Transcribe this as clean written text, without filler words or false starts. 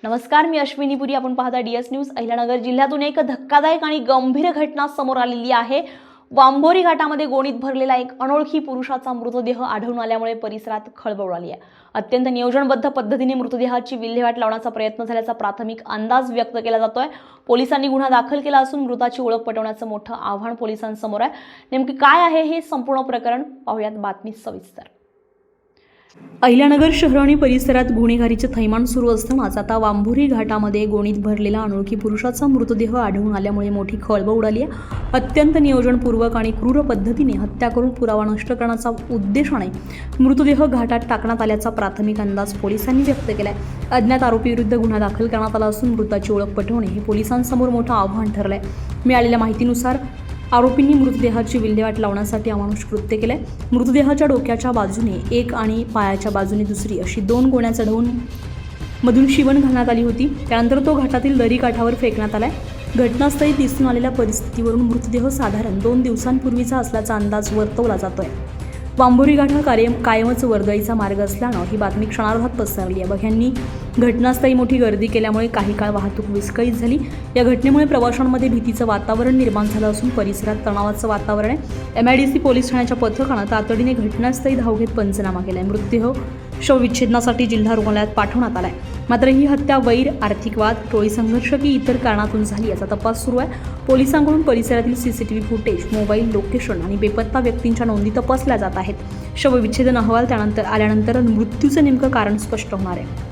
नमस्कार, मी अश्विनी पुरी. आपण पाहता डीएस न्यूज. अहिल्यानगर जिल्ह्यातून एक धक्कादायक आणि गंभीर घटना समोर आलेली आहे. वांभोरी घाटामध्ये गोणीत भरलेला एक अनोळखी पुरुषाचा मृतदेह आढळून आल्यामुळे परिसरात खळबळ उडाली आहे. अत्यंत नियोजनबद्ध पद्धतीने मृतदेहाची विल्हेवाट लावण्याचा प्रयत्न झाल्याचा प्राथमिक अंदाज व्यक्त केला जातोय. पोलिसांनी गुन्हा दाखल केला असून मृताची ओळख पटवण्याचं मोठं आव्हान पोलिसांसमोर आहे. नेमके काय आहे हे संपूर्ण प्रकरण पाहूयात बातमीत सविस्तर. अहिल्यानगर शहर आणि परिसरात गुन्हेगारीचे थैमान सुरू असतानाच आता वांभोरी घाटामध्ये गोणीत भरलेला अनोळखी पुरुषाचा मृतदेह आढळून आल्यामुळे मोठी खळबळ उडाली आहे. अत्यंत नियोजनपूर्वक आणि क्रूर पद्धतीने हत्या करून पुरावा नष्ट करण्याचा उद्देशाने मृतदेह घाटात टाकण्यात आल्याचा प्राथमिक अंदाज पोलिसांनी व्यक्त केलाय. अज्ञात आरोपीविरुद्ध गुन्हा दाखल करण्यात आला असून मृताची ओळख पटवणे हे पोलिसांसमोर मोठं आव्हान ठरलंय. मिळालेल्या माहितीनुसार आरोपींनी मृतदेहाची विल्हेवाट लावण्यासाठी अमानुष कृत्य केलंय. मृतदेहाच्या डोक्याच्या बाजूने एक आणि पायाच्या बाजूने दुसरी अशी 2 गोण्या चढवून मधून शिवण घालण्यात आली होती. त्यानंतर तो घाटातील दरी काठावर फेकण्यात आलाय. घटनास्थळी दिसून आलेल्या परिस्थितीवरून मृतदेह साधारण 2 दिवसांपूर्वीचा असल्याचा अंदाज वर्तवला जातोय. वांभोरी घाट हा कायमच वर्दळीचा मार्ग असल्यानं ही बातमी क्षणार्धात पसरली आहे. बघ्यांनी घटनास्थळी मोठी गर्दी केल्यामुळे काही काळ वाहतूक विस्कळीत झाली. या घटनेमुळे प्रवाशांमध्ये भीतीचं वातावरण निर्माण झालं असून परिसरात तणावाचं वातावरण आहे. MIDC पोलीस ठाण्याच्या पथकानं तातडीने घटनास्थळी धाव घेत पंचनामा केलाय. मृतदेह शवविच्छेदनासाठी जिल्हा रुग्णालयात पाठवण्यात आलाय. मात्र ही हत्या वैर, आर्थिक वाद, टोळी संघर्ष की इतर कारणातून झाली याचा तपास सुरू आहे. पोलिसांकडून परिसरातील CCTV फुटेज, मोबाईल लोकेशन आणि बेपत्ता व्यक्तींच्या नोंदी तपासल्या जात आहेत. शवविच्छेदन अहवाल त्यानंतर आल्यानंतर मृत्यूचं नेमकं कारण स्पष्ट होणार आहे.